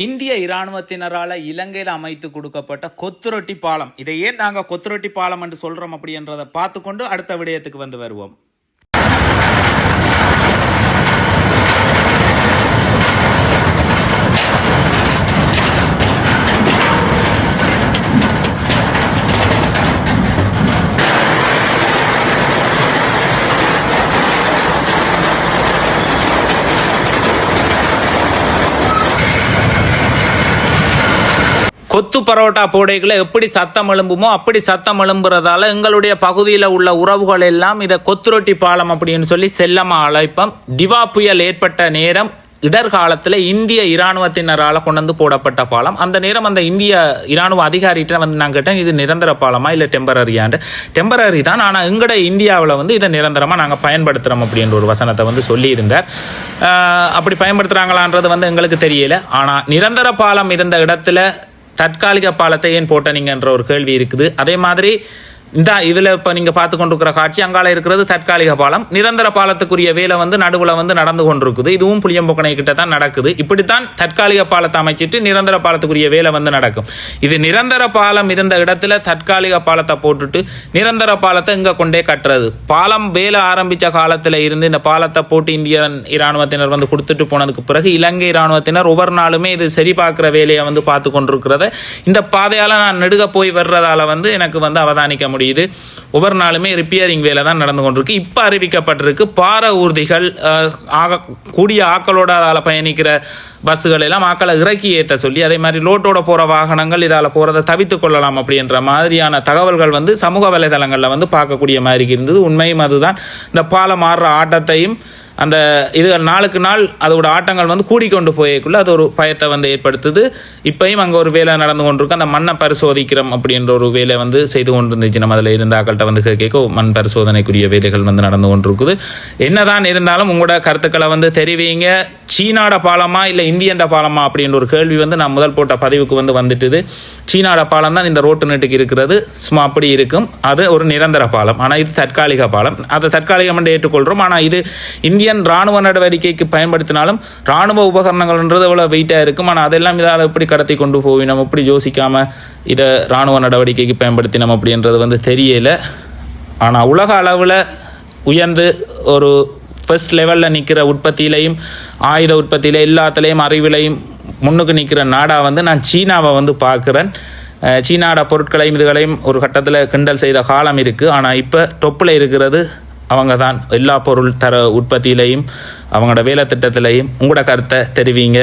இந்திய இராணுவத்தினரால் இலங்கையில் அமைத்து கொடுக்கப்பட்ட கொத்துரொட்டி பாலம். இதை ஏன் நாங்கள் கொத்துரொட்டி பாலம் என்று சொல்றோம் அப்படின்றத பார்த்துக்கொண்டு அடுத்த விடயத்துக்கு வந்து வருவோம். கொத்து பரோட்டா போடைகளை எப்படி சத்தம் எழும்புமோ அப்படி சத்தம் எழும்புறதால எங்களுடைய பகுதியில் உள்ள உறவுகள் எல்லாம் இதை கொத்துரொட்டி பாலம் அப்படின்னு சொல்லி செல்லமா அழைப்போம். டிவா புயல் ஏற்பட்ட நேரம் இடர்காலத்தில் இந்திய இராணுவத்தினரால் கொண்டு வந்து போடப்பட்ட பாலம். அந்த நேரம் அந்த இந்திய இராணுவ அதிகாரிகிட்ட வந்து நான் கேட்டேன், இது நிரந்தர பாலமா இல்லை டெம்பரரியாண்டு. டெம்பரரி தான், ஆனால் எங்கட இந்தியாவில் வந்து இதை நிரந்தரமாக நாங்கள் பயன்படுத்துகிறோம் அப்படின்ற ஒரு வசனத்தை வந்து சொல்லியிருந்தார். அப்படி பயன்படுத்துகிறாங்களான்றது வந்து எங்களுக்கு தெரியல. ஆனால் நிரந்தர பாலம் இருந்த இடத்துல தற்காலிக பாலத்தை ஏன் போட்டனீங்கன்ற ஒரு கேள்வி இருக்குது. அதே மாதிரி இந்த இதில் இப்போ நீங்கள் பார்த்து கொண்டிருக்கிற காட்சி அங்கால இருக்கிறது தற்காலிக பாலம். நிரந்தர பாலத்துக்குரிய வேலை வந்து நடுவில் வந்து நடந்து கொண்டிருக்குது. இதுவும் புளியம்பொக்கனை கிட்ட தான் நடக்குது. இப்படித்தான் தற்காலிக பாலத்தை அமைச்சிட்டு நிரந்தர பாலத்துக்குரிய வேலை வந்து நடக்கும். இது நிரந்தர பாலம் இருந்த இடத்துல தற்காலிக பாலத்தை போட்டுட்டு நிரந்தர பாலத்தை இங்கே கொண்டே கட்டுறது. பாலம் வேலை ஆரம்பித்த காலத்தில் இருந்து இந்த பாலத்தை போட்டு இந்திய இராணுவத்தினர் வந்து கொடுத்துட்டு போனதுக்கு பிறகு இலங்கை இராணுவத்தினர் ஒவ்வொரு நாளுமே இது சரி பார்க்குற வேலையை வந்து பார்த்து கொண்டிருக்கிறத இந்த பாதையால் நான் நெடுக போய் வர்றதால வந்து எனக்கு வந்து அவதானிக்க முடியும். இது ஒவ்வொரு நாளுமே ரிப்பேரிங் வேலை தான் நடந்து கொண்டிருக்கு. இப்போ அறிவிக்கப்பட்டிருக்கு பார ஊர்திகள் கூடிய ஆக்களோட அதால் பயணிக்கிற பஸ்ஸுகள் எல்லாம் ஆக்களை இறக்கி ஏற்ற சொல்லி, அதே மாதிரி லோட்டோட போகிற வாகனங்கள் இதால் போகிறத தவித்து கொள்ளலாம் அப்படின்ற மாதிரியான தகவல்கள் வந்து சமூக வலைதளங்களில் வந்து பார்க்கக்கூடிய மாதிரி இருந்தது. உண்மையும் அதுதான். இந்த பாலம் மாறுற ஆட்டத்தையும் அந்த இது நாளுக்கு நாள் அதோட ஆட்டங்கள் வந்து கூடிக்கொண்டு போயக்குள்ள அது ஒரு பயத்தை வந்து ஏற்படுத்துது. இப்பயும் அங்கே ஒரு வேலை நடந்து கொண்டிருக்கு. அந்த மண்ணை பரிசோதிக்கிறோம் அப்படின்ற ஒரு வேலை வந்து செய்து கொண்டு இருந்துச்சு. நம்ம அதில் இருந்த ஆக்கள்கிட்ட வந்து கேட்க மண் பரிசோதனைக்குரிய வேலைகள் வந்து நடந்து கொண்டிருக்குது. என்னதான் இருந்தாலும் உங்களோட கருத்துக்களை வந்து தெரிவிங்க. சீனாட பாலமா இல்லை இந்தியன்ட பாலமா அப்படின்ற ஒரு கேள்வி வந்து நான் முதல் போட்ட பதிவுக்கு வந்து வந்துட்டுது. சீனாட பாலம் தான் இந்த ரோட்டு நெட்டுக்கு இருக்கிறது. சும்மா அப்படி இருக்கும். அது ஒரு நிரந்தர பாலம். ஆனால் இது தற்காலிக பாலம். அதை தற்காலிகம் என்று ஏற்றுக்கொள்கிறோம். ஆனால் இது இந்தியன் ராணுவ நடவடிக்கைக்கு பயன்படுத்தினாலும் ராணுவ உபகரணங்கள்ன்றது எவ்வளோ வெயிட்டாக இருக்கும். ஆனால் அதெல்லாம் இதால் எப்படி கடத்தி கொண்டு போய் நம்ம எப்படி யோசிக்காமல் இதை ராணுவ நடவடிக்கைக்கு பயன்படுத்தினோம் அப்படின்றது வந்து தெரியல. ஆனால் உலக அளவில் உயர்ந்து ஒரு ஃபர்ஸ்ட் லெவலில் நிற்கிற உற்பத்தியிலையும் ஆயுத உற்பத்தியில எல்லாத்துலேயும் அறிவிலையும் முன்னுக்கு நிற்கிற நாடாக வந்து நான் சீனாவை வந்து பார்க்குறேன். சீனாட பொருட்களையும் இதுகளையும் ஒரு கட்டத்தில் கிண்டல் செய்த காலம் இருக்குது. ஆனால் இப்போ டொப்பில் இருக்கிறது அவங்க தான். எல்லா பொருள் தர உற்பத்தியிலையும் அவங்களோட வேலை திட்டத்திலையும் உங்களோட கருத்தை தெரிவிங்க.